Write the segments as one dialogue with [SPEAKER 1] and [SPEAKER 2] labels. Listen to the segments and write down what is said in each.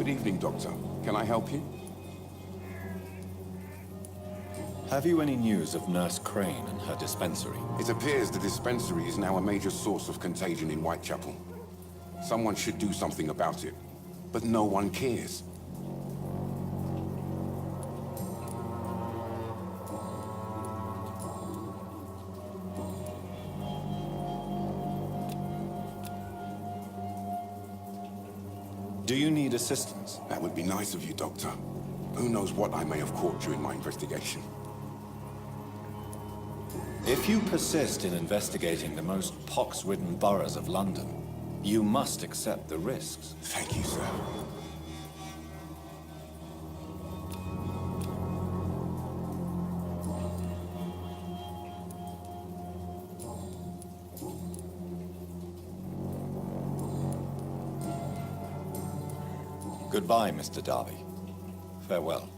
[SPEAKER 1] Good evening, Doctor. Can I help you?
[SPEAKER 2] Have you any news of Nurse Crane and her dispensary?
[SPEAKER 1] It appears the dispensary is now a major source of contagion in Whitechapel. Someone should do something about it, but no one cares.
[SPEAKER 2] Do you need assistance?
[SPEAKER 1] That would be nice of you, Doctor. Who knows what I may have caught during my investigation.
[SPEAKER 2] If you persist in investigating the most pox-ridden boroughs of London, you must accept the risks.
[SPEAKER 1] Thank you, sir.
[SPEAKER 2] Goodbye, Mr. Darby. Farewell.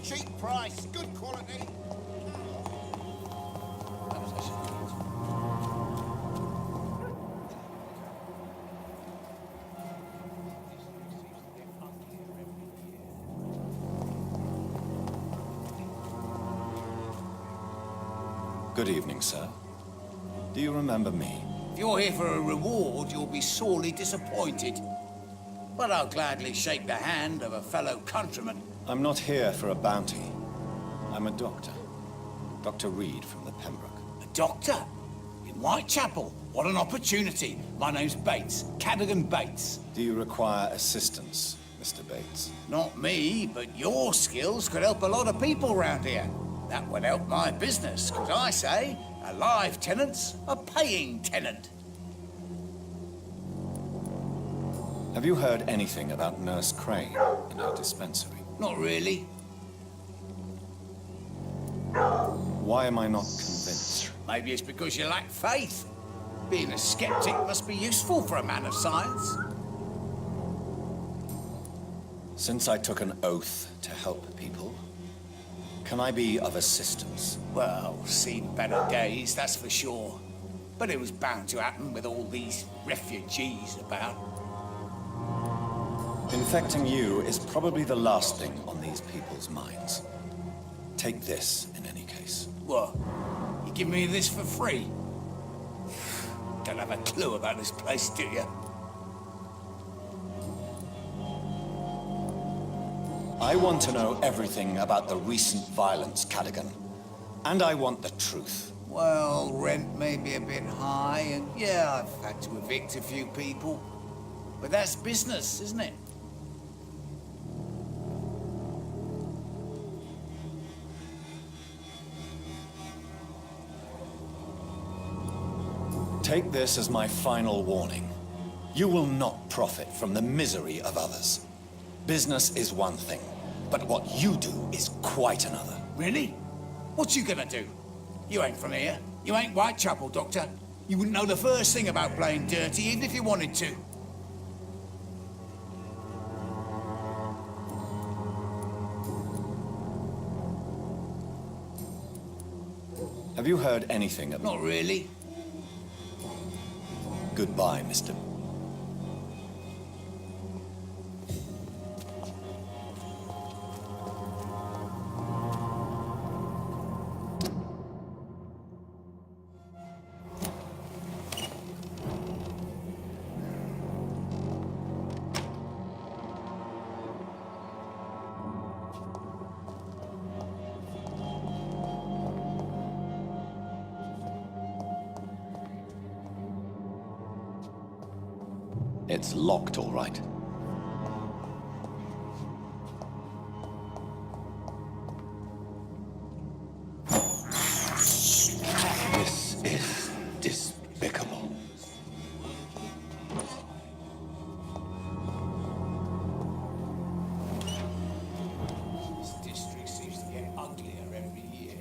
[SPEAKER 3] Cheap price, good quality.
[SPEAKER 2] Good evening, sir. Do you remember me?
[SPEAKER 3] If you're here for a reward, you'll be sorely disappointed. But I'll gladly shake the hand of a fellow countryman.
[SPEAKER 2] I'm not here for a bounty. I'm a doctor. Dr. Reed from the Pembroke.
[SPEAKER 3] A doctor? In Whitechapel? What an opportunity. My name's Bates, Cadogan Bates.
[SPEAKER 2] Do you require assistance, Mr. Bates?
[SPEAKER 3] Not me, but your skills could help a lot of people round here. That would help my business, because I say a live tenant's a paying tenant.
[SPEAKER 2] Have you heard anything about Nurse Crane and her dispensary?
[SPEAKER 3] Not really.
[SPEAKER 2] Why am I not convinced?
[SPEAKER 3] Maybe it's because you lack faith. Being a skeptic must be useful for a man of science.
[SPEAKER 2] Since I took an oath to help people, can I be of assistance?
[SPEAKER 3] Well, seen better days, that's for sure. But it was bound to happen with all these refugees about.
[SPEAKER 2] Infecting you is probably the last thing on these people's minds. Take this, in any case.
[SPEAKER 3] What? You give me this for free? Don't have a clue about this place, do you?
[SPEAKER 2] I want to know everything about the recent violence, Cadogan. And I want the truth.
[SPEAKER 3] Well, rent may be a bit high, and yeah, I've had to evict a few people. But that's business, isn't it?
[SPEAKER 2] Take this as my final warning. You will not profit from the misery of others. Business is one thing, but what you do is quite another.
[SPEAKER 3] Really? What you gonna do? You ain't from here. You ain't Whitechapel, Doctor. You wouldn't know the first thing about playing dirty, even if you wanted to.
[SPEAKER 2] Have you heard anything of...
[SPEAKER 3] Not really.
[SPEAKER 2] Goodbye, Mr. It's locked, all right. This is despicable.
[SPEAKER 3] This district seems to get uglier every year.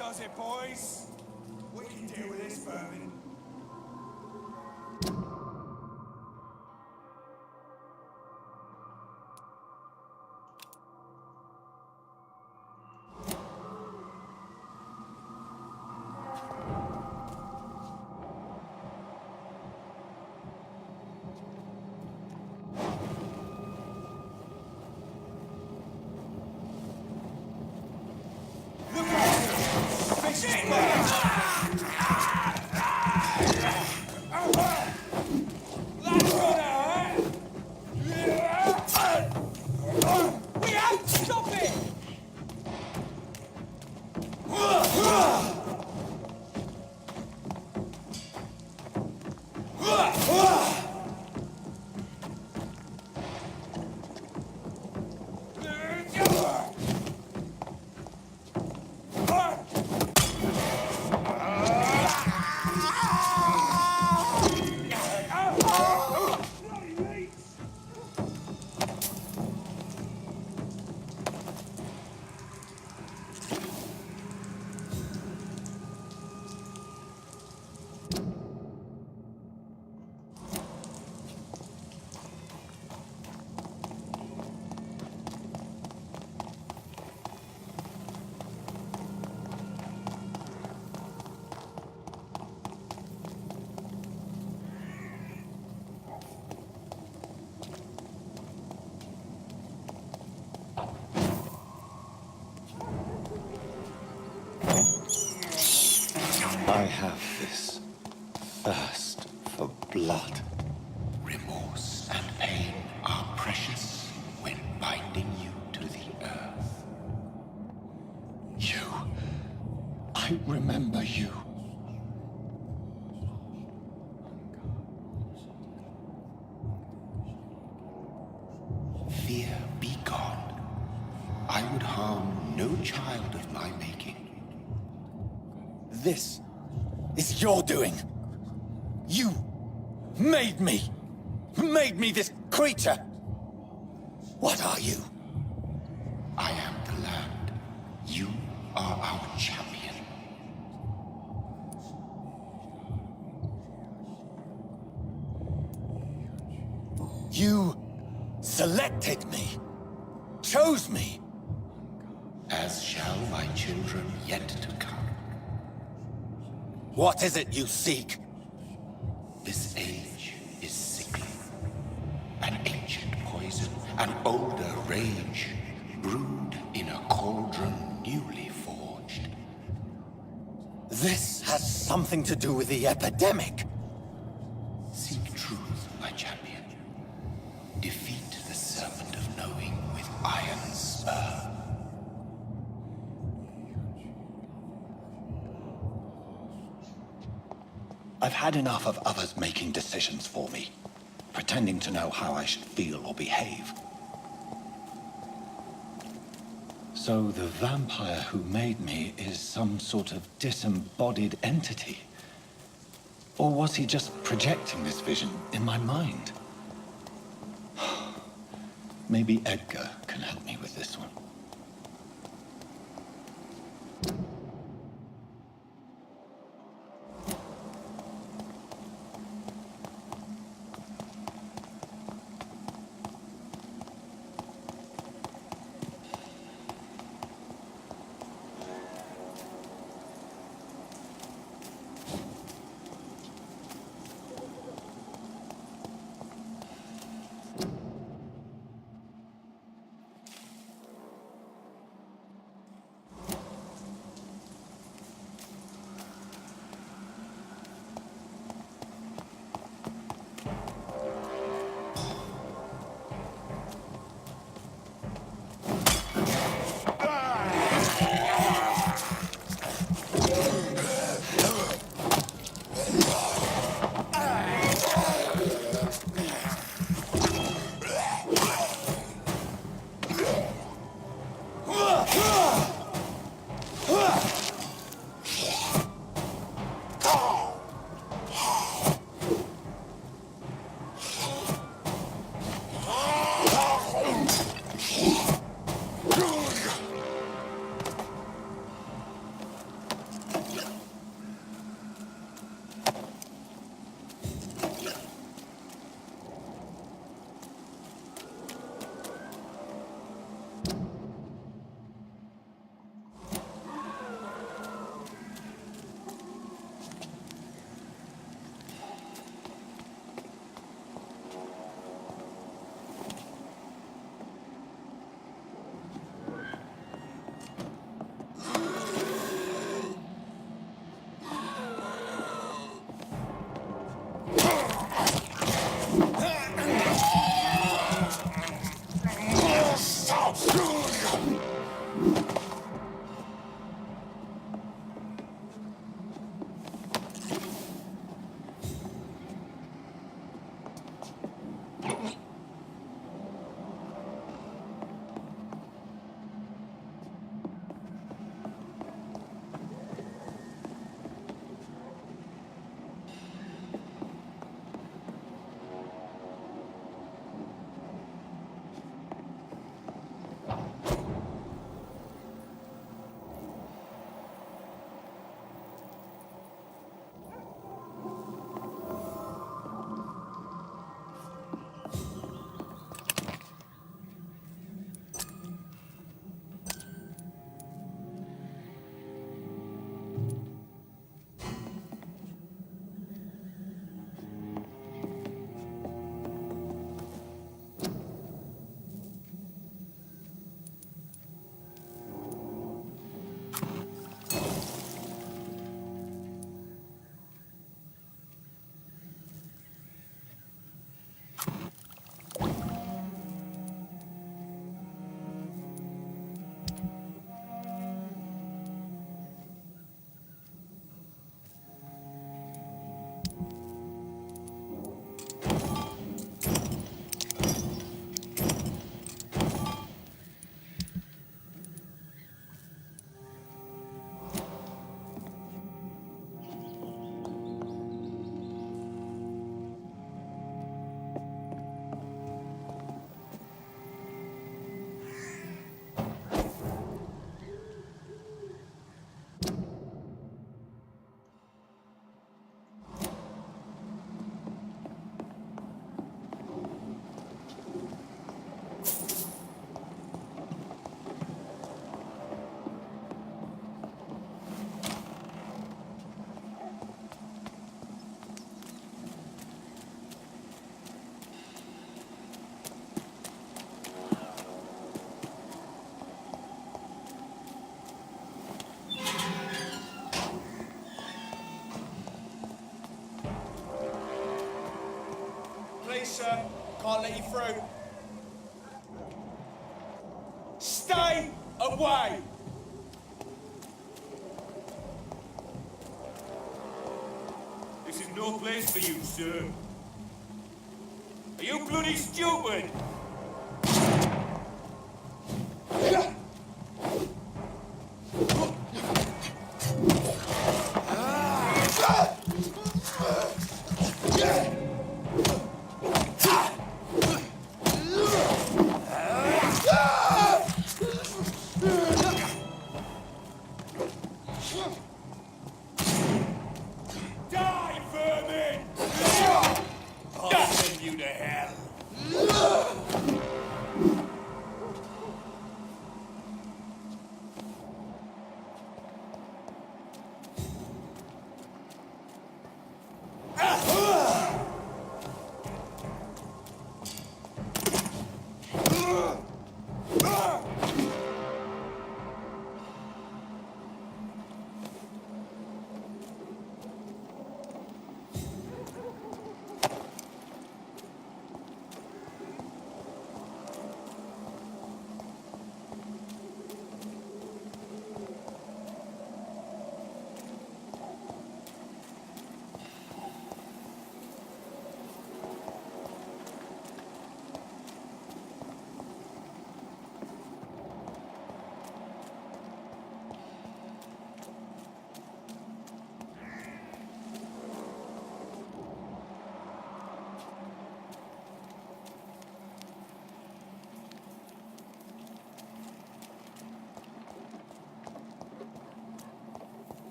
[SPEAKER 4] does it, boys. We can deal with this vermin.
[SPEAKER 2] I have this thirst for blood.
[SPEAKER 5] Remorse and pain are precious when binding you to the earth.
[SPEAKER 2] You. I remember you.
[SPEAKER 5] Fear be gone. I would harm no child of my making.
[SPEAKER 2] This is your doing. You made me. Made me this creature. What are you?
[SPEAKER 5] I am the land. You are our champion.
[SPEAKER 2] You selected me. Chose me.
[SPEAKER 5] As shall my children yet to come.
[SPEAKER 2] What is it you seek?
[SPEAKER 5] This age is sickly. An ancient poison, an older rage, brewed in a cauldron newly forged.
[SPEAKER 2] This has something to do with the epidemic.
[SPEAKER 5] Seek truth, my champion. Defeat the serpent of knowing with iron spur.
[SPEAKER 2] I've had enough of others making decisions for me, pretending to know how I should feel or behave. So the vampire who made me is some sort of disembodied entity? Or was he just projecting this vision in my mind? Maybe Edgar can help me with this one.
[SPEAKER 4] sir. Can't let you through. Stay away!
[SPEAKER 6] This is no place for you, sir. Are you bloody stupid? Die, vermin! I'll send you to hell.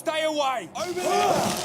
[SPEAKER 6] Stay away!
[SPEAKER 4] Over here!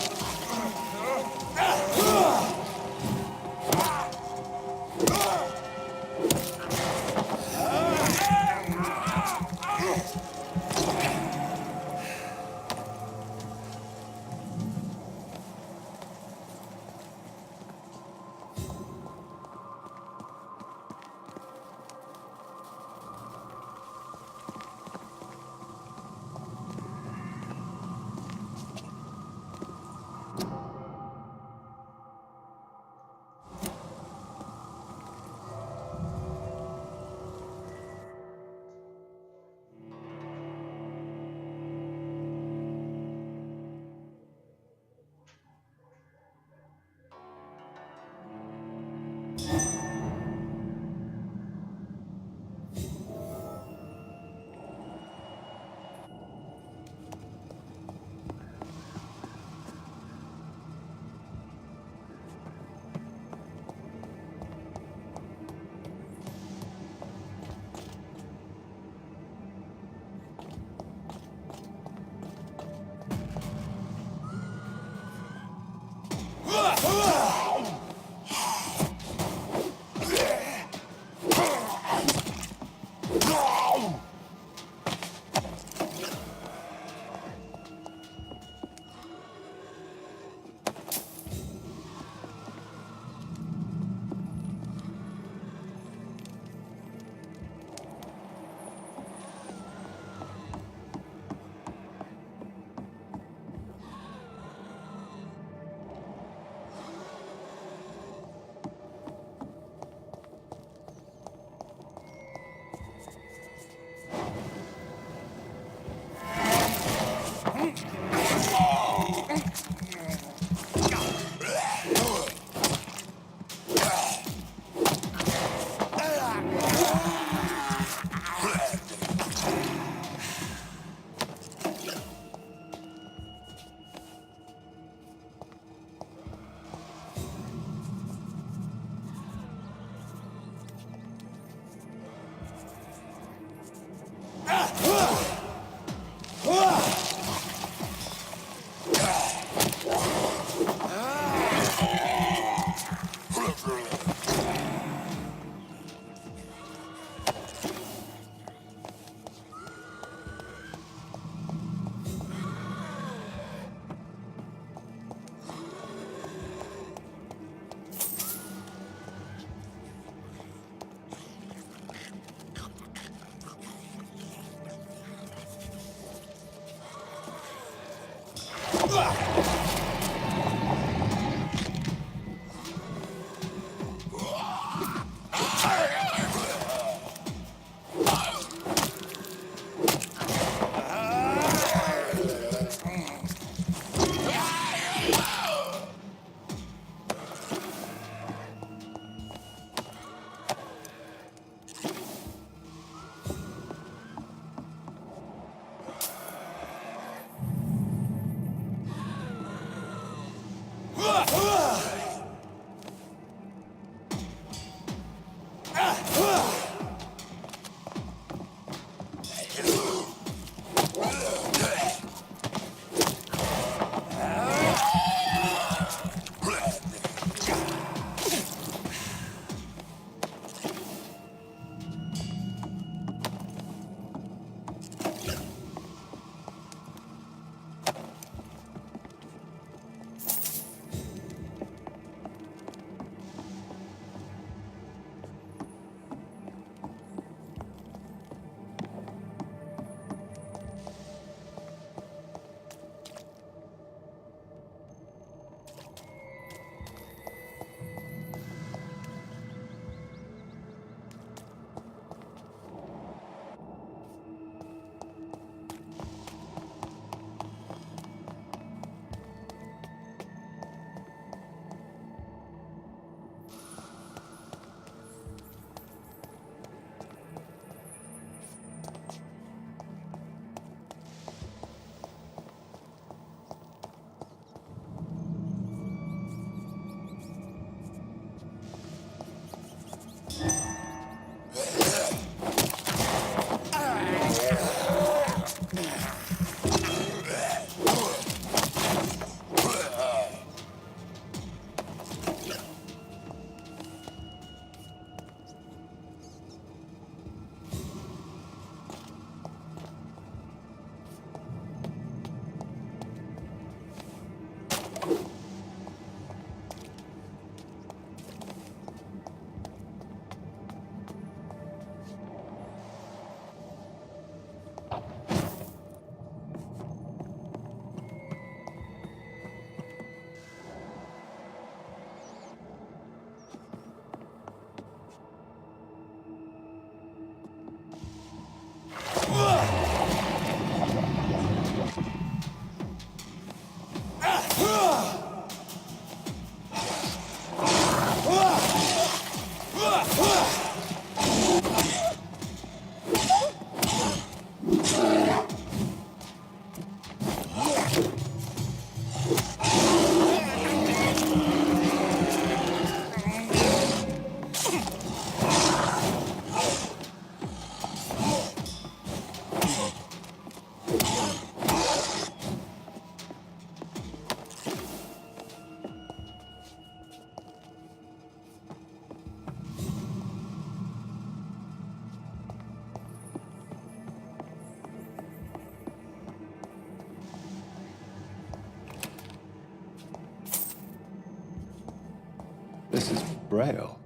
[SPEAKER 2] Braille.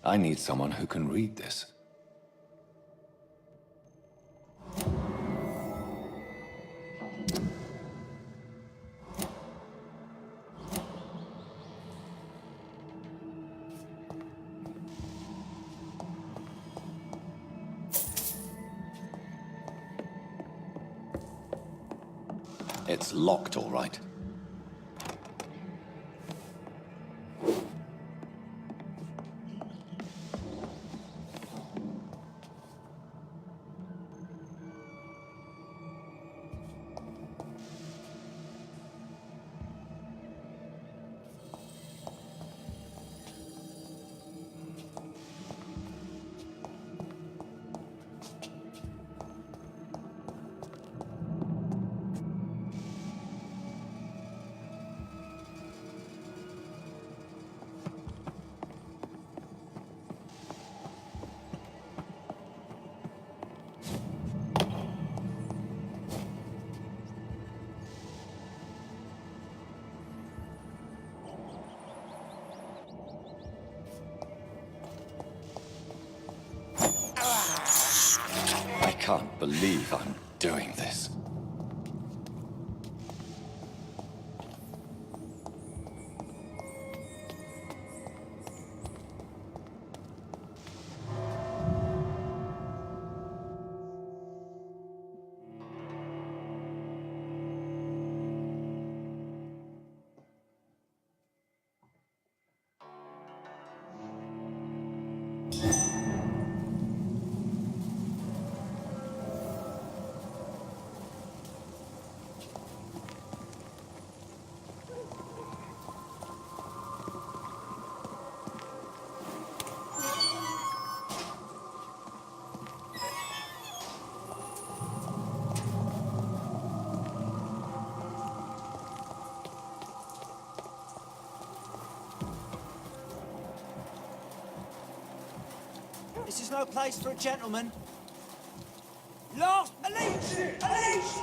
[SPEAKER 2] I need someone who can read this. It's locked, all right. I can't believe I'm doing this.
[SPEAKER 7] This is no place for a gentleman. Last Elise! Elise!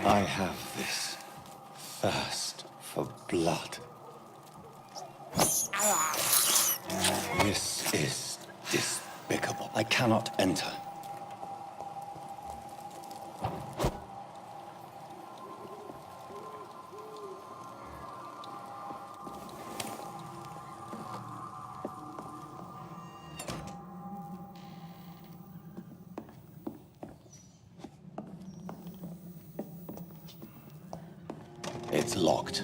[SPEAKER 7] I have this thirst for blood. This is despicable. I cannot enter. It's locked.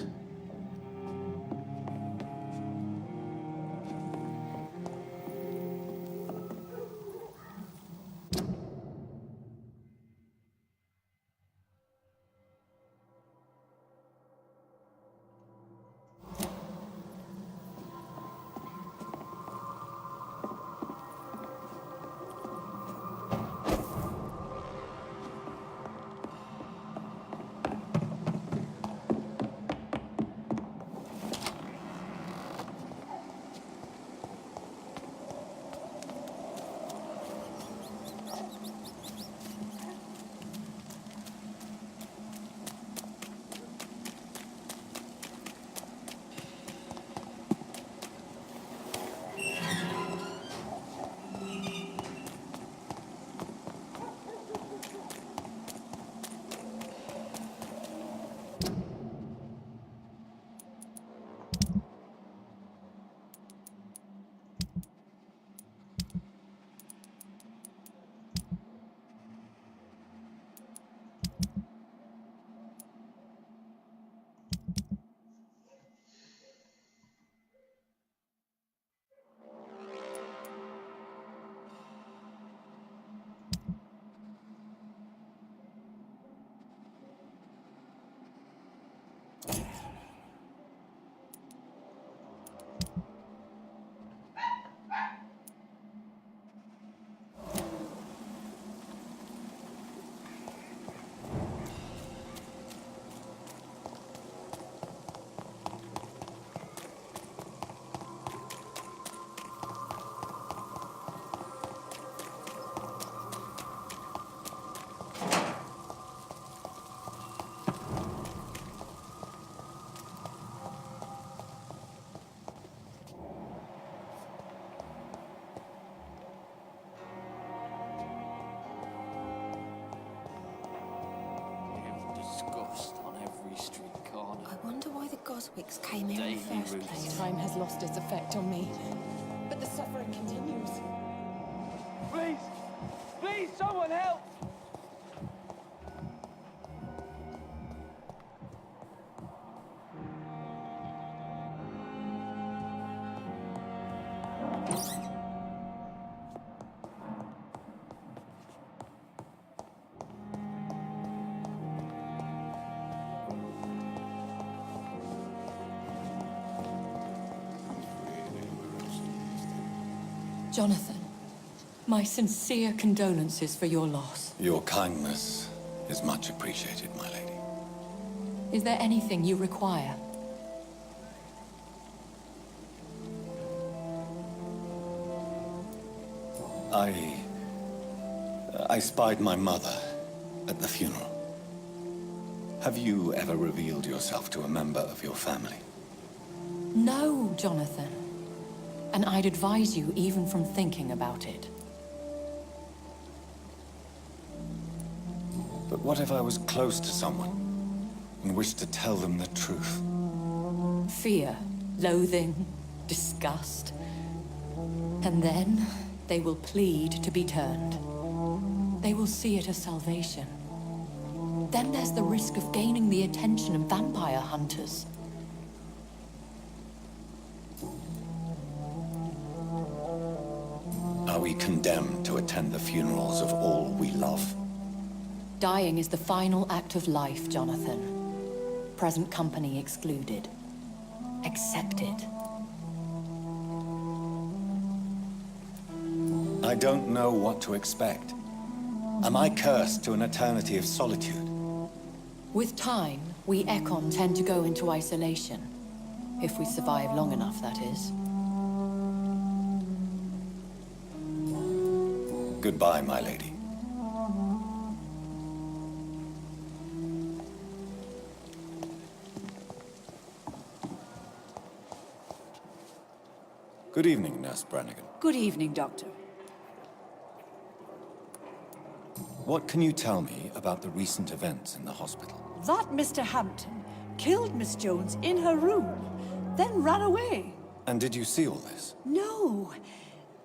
[SPEAKER 8] Wicks came here in the first place.
[SPEAKER 9] Time has lost its effect on me, but the suffering continues.
[SPEAKER 7] Please! Please, someone help!
[SPEAKER 9] Jonathan, my sincere condolences for your loss.
[SPEAKER 2] Your kindness is much appreciated, my lady.
[SPEAKER 9] Is there anything you require?
[SPEAKER 2] I spied my mother at the funeral. Have you ever revealed yourself to a member of your family?
[SPEAKER 9] No, Jonathan. And I'd advise you even from thinking about it.
[SPEAKER 2] But what if I was close to someone and wished to tell them the truth?
[SPEAKER 9] Fear, loathing, disgust. And then they will plead to be turned. They will see it as salvation. Then there's the risk of gaining the attention of vampire hunters.
[SPEAKER 2] Are we condemned to attend the funerals of all we love?
[SPEAKER 9] Dying is the final act of life, Jonathan. Present company excluded. Accept it.
[SPEAKER 2] I don't know what to expect. Am I cursed to an eternity of solitude?
[SPEAKER 9] With time, we Ekon tend to go into isolation. If we survive long enough, that is.
[SPEAKER 2] Goodbye, my lady. Good evening, Nurse Brannigan.
[SPEAKER 10] Good evening, Doctor.
[SPEAKER 2] What can you tell me about the recent events in the hospital?
[SPEAKER 10] That Mr. Hampton killed Miss Jones in her room, then ran away.
[SPEAKER 2] And did you see all this?
[SPEAKER 10] No.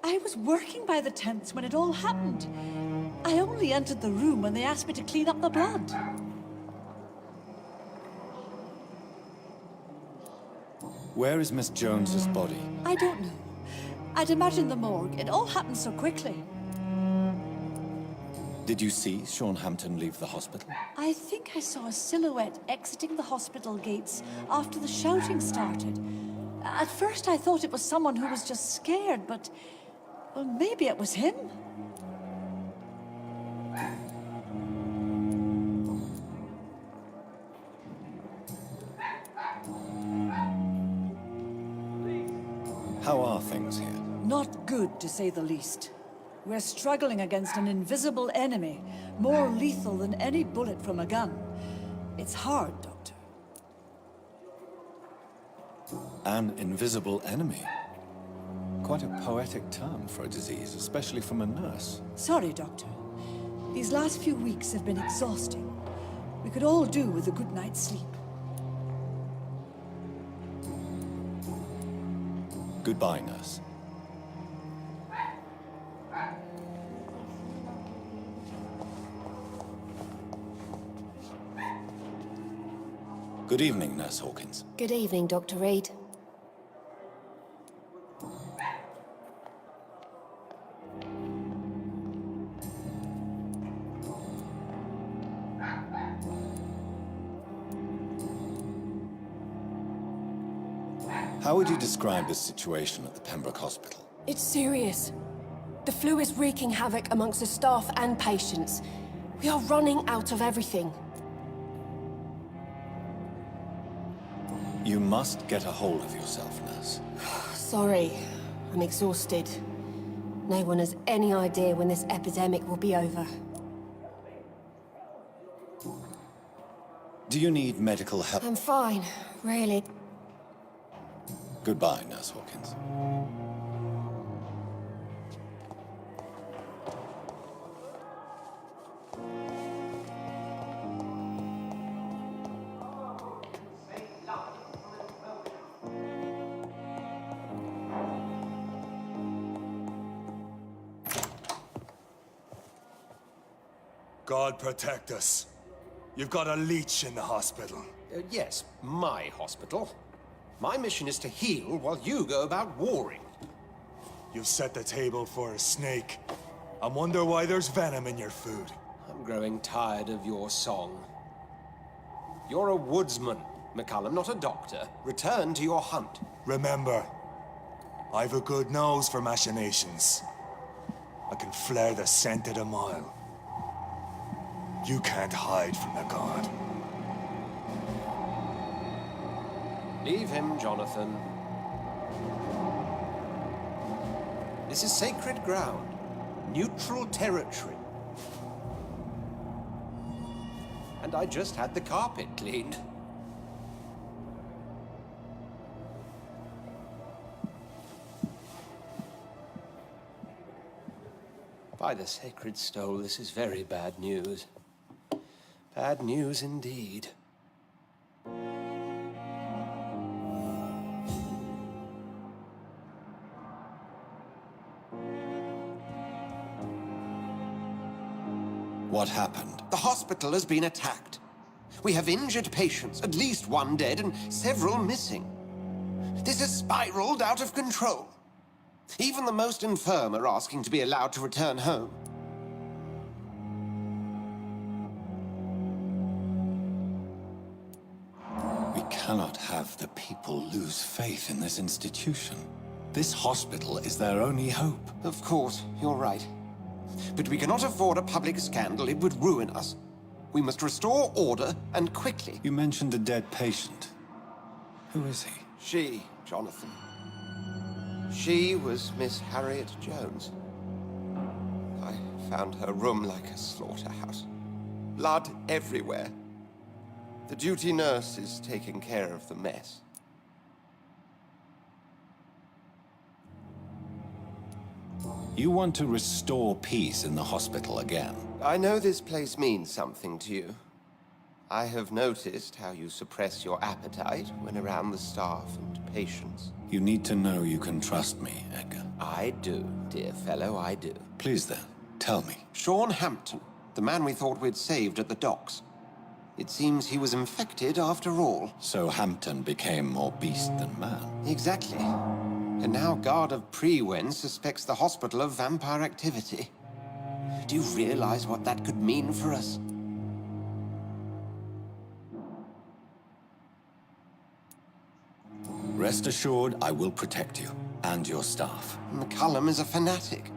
[SPEAKER 10] I was working by the tents when it all happened. I only entered the room when they asked me to clean up the blood.
[SPEAKER 2] Where is Miss Jones's body?
[SPEAKER 10] I don't know. I'd imagine the morgue. It all happened so quickly.
[SPEAKER 2] Did you see Sean Hampton leave the hospital?
[SPEAKER 10] I think I saw a silhouette exiting the hospital gates after the shouting started. At first I thought it was someone who was just scared, but... well, maybe it was him.
[SPEAKER 2] How are things here?
[SPEAKER 10] Not good, to say the least. We're struggling against an invisible enemy, more lethal than any bullet from a gun. It's hard, Doctor.
[SPEAKER 2] An invisible enemy? Quite a poetic term for a disease, especially from a nurse.
[SPEAKER 10] Sorry, Doctor. These last few weeks have been exhausting. We could all do with a good night's sleep.
[SPEAKER 2] Goodbye, nurse. Good evening, Nurse Hawkins.
[SPEAKER 8] Good evening, Dr. Reed.
[SPEAKER 2] How would you describe the situation at the Pembroke Hospital?
[SPEAKER 8] It's serious. The flu is wreaking havoc amongst the staff and patients. We are running out of everything.
[SPEAKER 2] You must get a hold of yourself, nurse.
[SPEAKER 8] Sorry, I'm exhausted. No one has any idea when this epidemic will be over.
[SPEAKER 2] Do you need medical help?
[SPEAKER 8] I'm fine, really.
[SPEAKER 2] Goodbye, Nurse Hawkins.
[SPEAKER 4] God protect us. You've got a leech in the hospital.
[SPEAKER 11] Yes, my hospital. My mission is to heal while you go about warring.
[SPEAKER 4] You've set the table for a snake. I wonder why there's venom in your food.
[SPEAKER 11] I'm growing tired of your song. You're a woodsman, McCallum, not a doctor. Return to your hunt.
[SPEAKER 4] Remember, I've a good nose for machinations. I can flare the scent at a mile. You can't hide from the god.
[SPEAKER 11] Leave him, Jonathan. This is sacred ground. Neutral territory. And I just had the carpet cleaned. By the sacred stole, this is very bad news. Bad news indeed.
[SPEAKER 2] What happened?
[SPEAKER 11] The hospital has been attacked. We have injured patients, at least one dead and several missing. This has spiraled out of control. Even the most infirm are asking to be allowed to return home.
[SPEAKER 2] We cannot have the people lose faith in this institution. This hospital is their only hope.
[SPEAKER 11] Of course, you're right. But we cannot afford a public scandal. It would ruin us. We must restore order, and quickly.
[SPEAKER 2] You mentioned a dead patient. Who is he?
[SPEAKER 11] She, Jonathan. She was Miss Harriet Jones. I found her room like a slaughterhouse. Blood everywhere. The duty nurse is taking care of the mess.
[SPEAKER 2] You want to restore peace in the hospital again?
[SPEAKER 11] I know this place means something to you. I have noticed how you suppress your appetite when around the staff and patients.
[SPEAKER 2] You need to know you can trust me, Edgar.
[SPEAKER 11] I do, dear fellow, I do.
[SPEAKER 2] Please then, tell me.
[SPEAKER 11] Sean Hampton, the man we thought we'd saved at the docks. It seems he was infected after all.
[SPEAKER 2] So Hampton became more beast than man.
[SPEAKER 11] Exactly. And now Guard of Prewen suspects the hospital of vampire activity. Do you realize what that could mean for us?
[SPEAKER 2] Rest assured, I will protect you and your staff.
[SPEAKER 11] McCallum is a fanatic.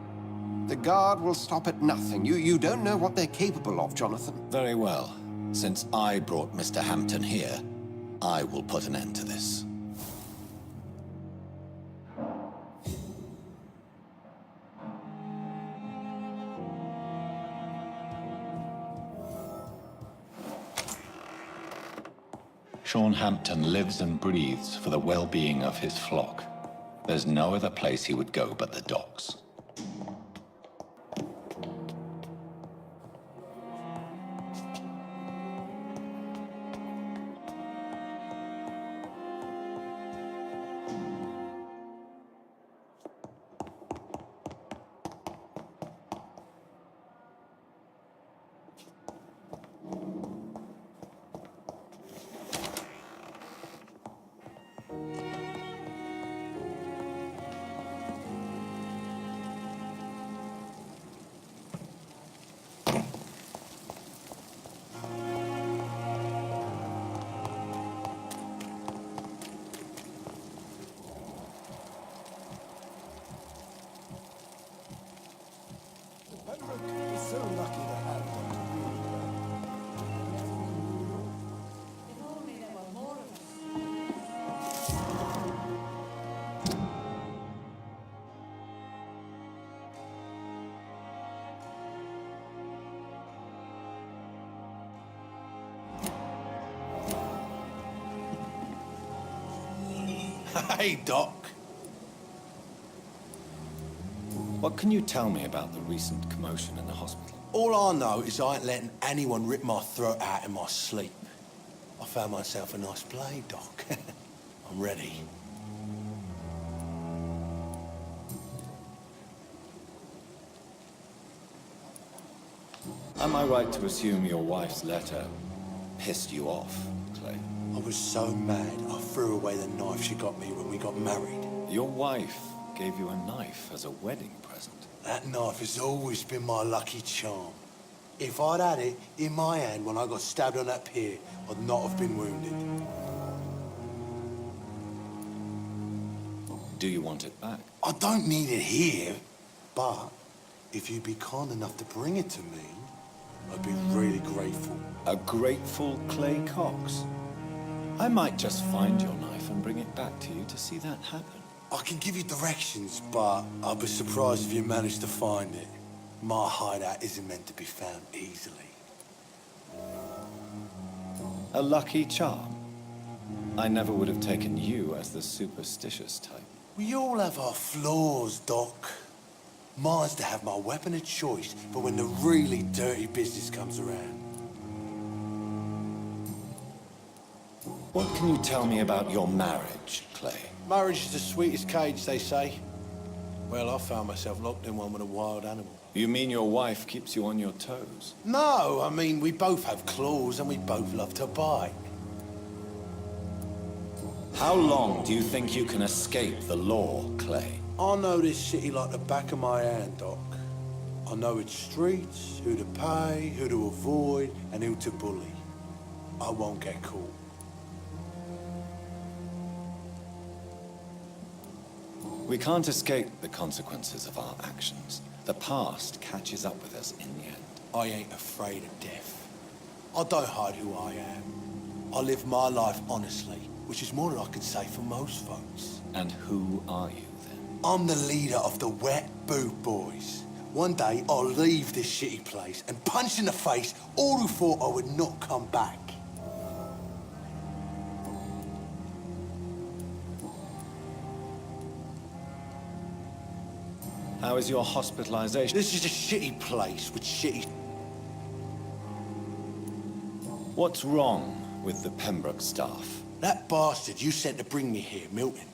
[SPEAKER 11] The Guard will stop at nothing. You don't know what they're capable of, Jonathan.
[SPEAKER 2] Very well. Since I brought Mr. Hampton here, I will put an end to this. Sean Hampton lives and breathes for the well-being of his flock. There's no other place he would go but the docks.
[SPEAKER 4] So lucky to have
[SPEAKER 5] Hey, Doc.
[SPEAKER 2] What can you tell me about the recent commotion in the hospital?
[SPEAKER 5] All I know is I ain't letting anyone rip my throat out in my sleep. I found myself a nice blade, Doc. I'm ready.
[SPEAKER 2] Am I right to assume your wife's letter pissed you off, Clay?
[SPEAKER 12] I was so mad, I threw away the knife she got me when we got married.
[SPEAKER 2] Your wife gave you a knife as a wedding present.
[SPEAKER 12] That knife has always been my lucky charm. If I'd had it in my hand when I got stabbed on that pier, I'd not have been wounded.
[SPEAKER 2] Do you want it back?
[SPEAKER 12] I don't need it here, but if you'd be kind enough to bring it to me, I'd be really grateful.
[SPEAKER 2] A grateful Clay Cox? I might just find your knife and bring it back to you to see that happen.
[SPEAKER 12] I can give you directions, but I'd be surprised if you managed to find it. My hideout isn't meant to be found easily.
[SPEAKER 2] A lucky charm? I never would have taken you as the superstitious type.
[SPEAKER 12] We all have our flaws, Doc. Mine's to have my weapon of choice for when the really dirty business comes around.
[SPEAKER 2] What can you tell me about your marriage, Clay?
[SPEAKER 12] Marriage is the sweetest cage, they say. Well, I found myself locked in one with a wild animal.
[SPEAKER 2] You mean your wife keeps you on your toes?
[SPEAKER 12] No, I mean, we both have claws and we both love to bite.
[SPEAKER 2] How long do you think you can escape the law, Clay?
[SPEAKER 12] I know this city like the back of my hand, Doc. I know its streets, who to pay, who to avoid, and who to bully. I won't get caught.
[SPEAKER 2] We can't escape the consequences of our actions. The past catches up with us in the end.
[SPEAKER 12] I ain't afraid of death. I don't hide who I am. I live my life honestly, which is more than I can say for most folks.
[SPEAKER 2] And who are you, then?
[SPEAKER 12] I'm the leader of the Wet Boot Boys. One day, I'll leave this shitty place and punch in the face all who thought I would not come back.
[SPEAKER 2] How is your hospitalization?
[SPEAKER 12] This is a shitty place with shitty...
[SPEAKER 2] What's wrong with the Pembroke staff?
[SPEAKER 12] That bastard you sent to bring me here, Milton.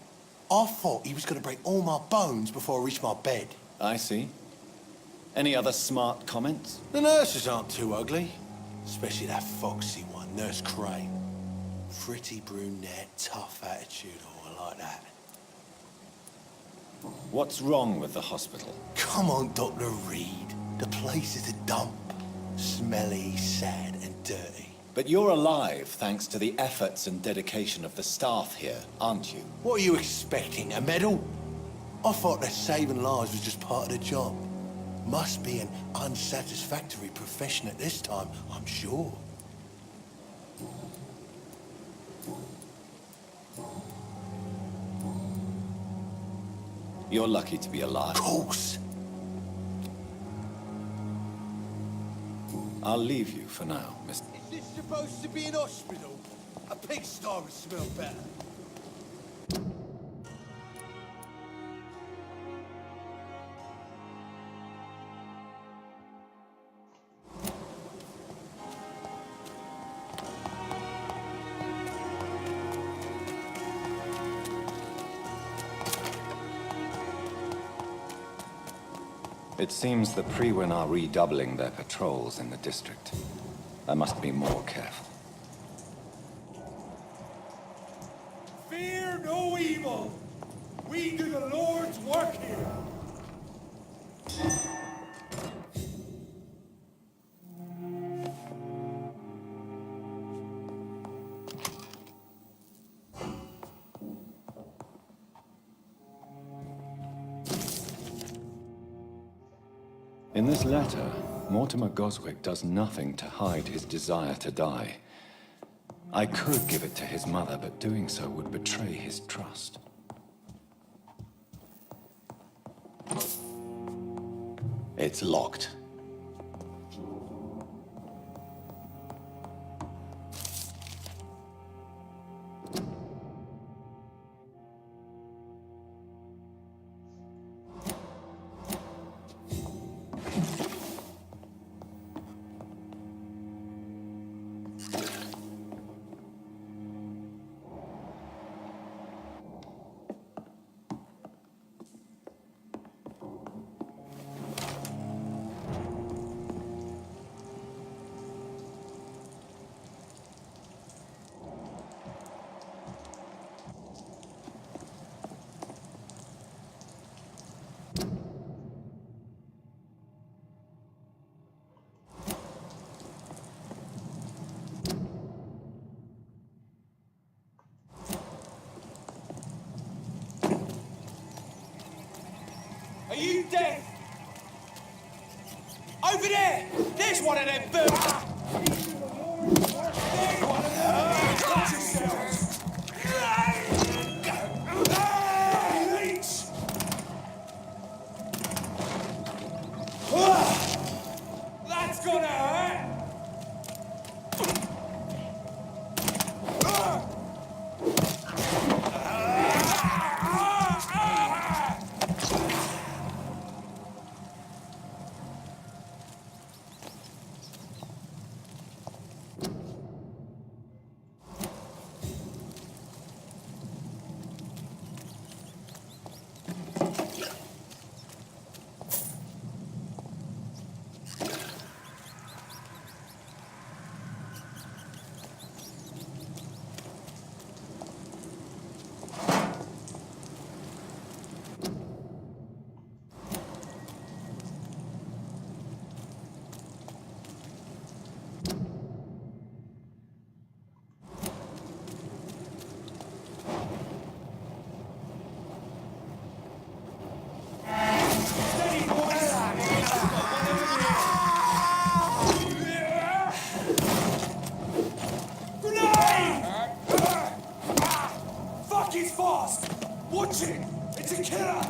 [SPEAKER 12] I thought he was going to break all my bones before I reached my bed.
[SPEAKER 2] I see. Any other smart comments?
[SPEAKER 12] The nurses aren't too ugly. Especially that foxy one, Nurse Crane. Pretty brunette, tough attitude, all like that.
[SPEAKER 2] What's wrong with the hospital?
[SPEAKER 12] Come on, Dr. Reed. The place is a dump. Smelly, sad, and dirty.
[SPEAKER 2] But you're alive thanks to the efforts and dedication of the staff here, aren't you?
[SPEAKER 12] What are you expecting, a medal? I thought that saving lives was just part of the job. Must be an unsatisfactory profession at this time, I'm sure.
[SPEAKER 2] You're lucky to be alive.
[SPEAKER 12] Of course.
[SPEAKER 2] I'll leave you for now, Mr.
[SPEAKER 12] Is this supposed to be an hospital? A pigsty would smell better.
[SPEAKER 2] It seems the Priwen are redoubling their patrols in the district. I must be more careful.
[SPEAKER 6] Fear no evil! We do the Lord's work here!
[SPEAKER 2] In this letter, Mortimer Goswick does nothing to hide his desire to die. I could give it to his mother, but doing so would betray his trust. It's locked.
[SPEAKER 6] Are you dead? Over there! There's one of them birds! There's one of them! Watch yourselves! Leech! That's gonna hurt! Watch it! It's a killer!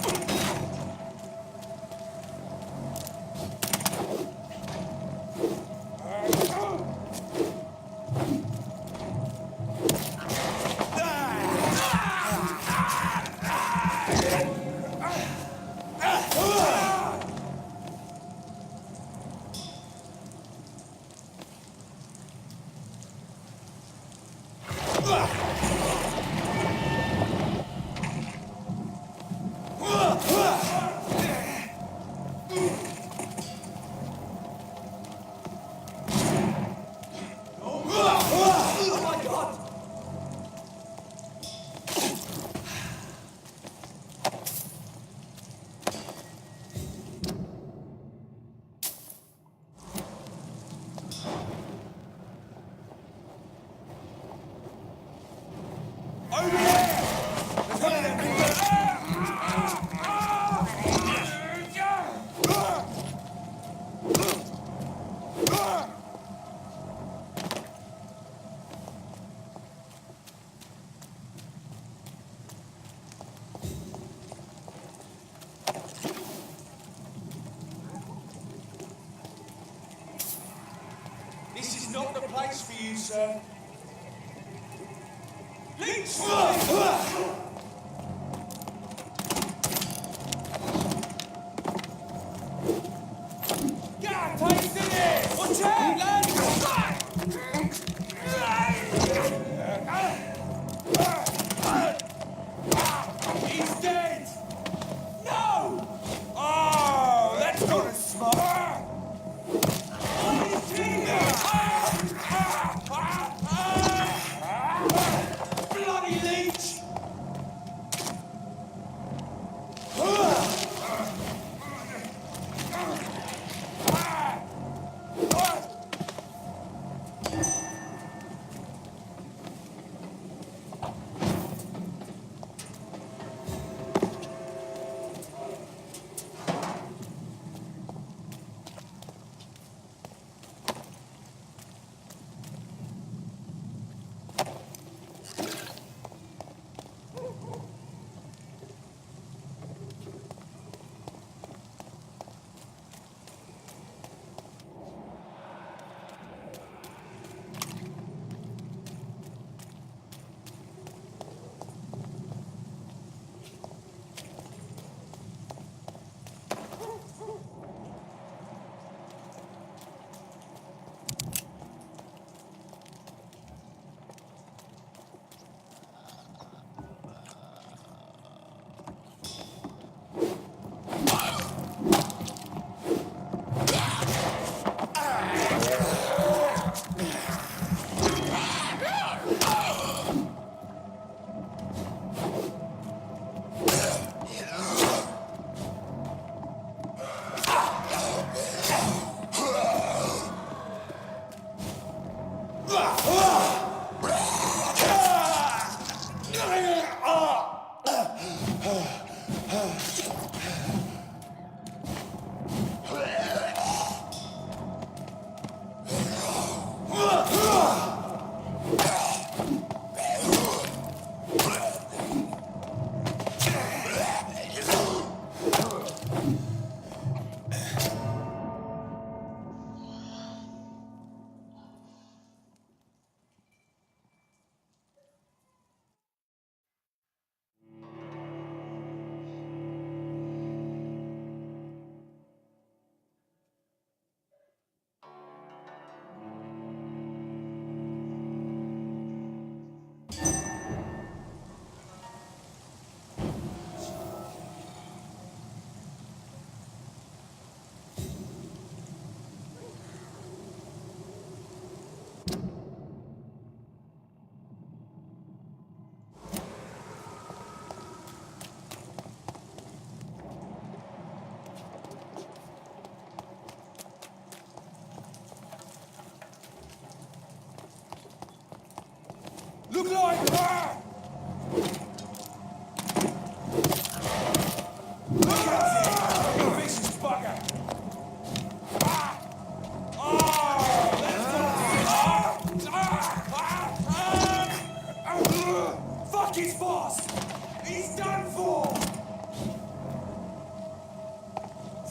[SPEAKER 6] This is not the place for you, sir. Leech! Get a taste of this! Watch out, lads! He's dead! No! Oh, that's not as smart! Bloody leech!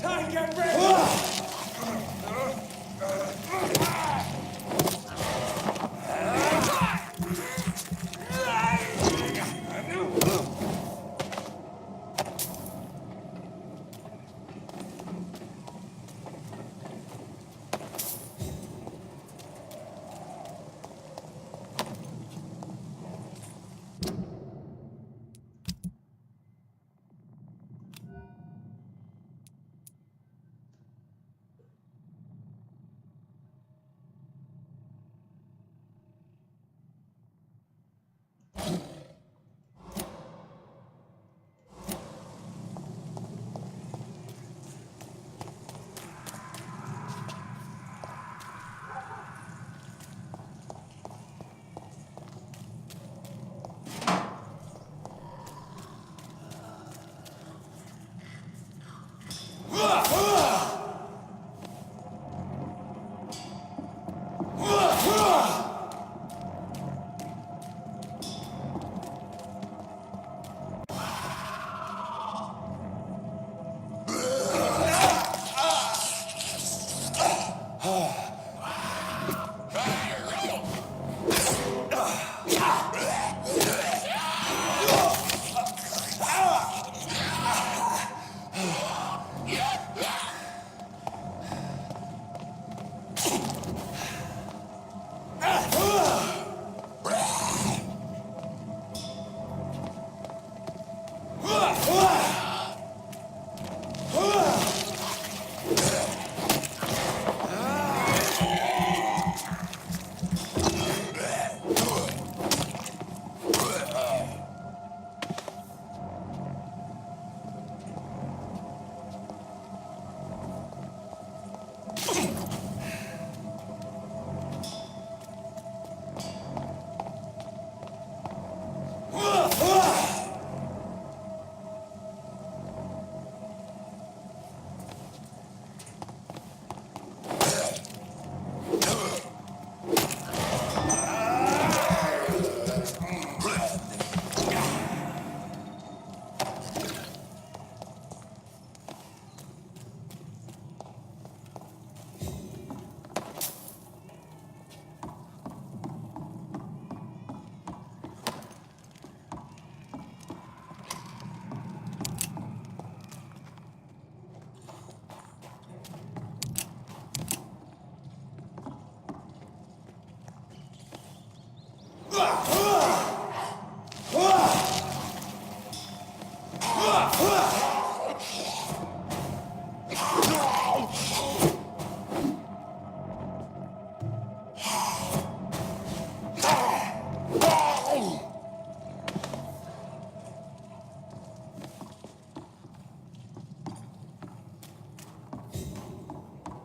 [SPEAKER 6] Take a breath!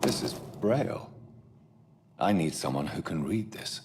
[SPEAKER 2] This is Braille. I need someone who can read this.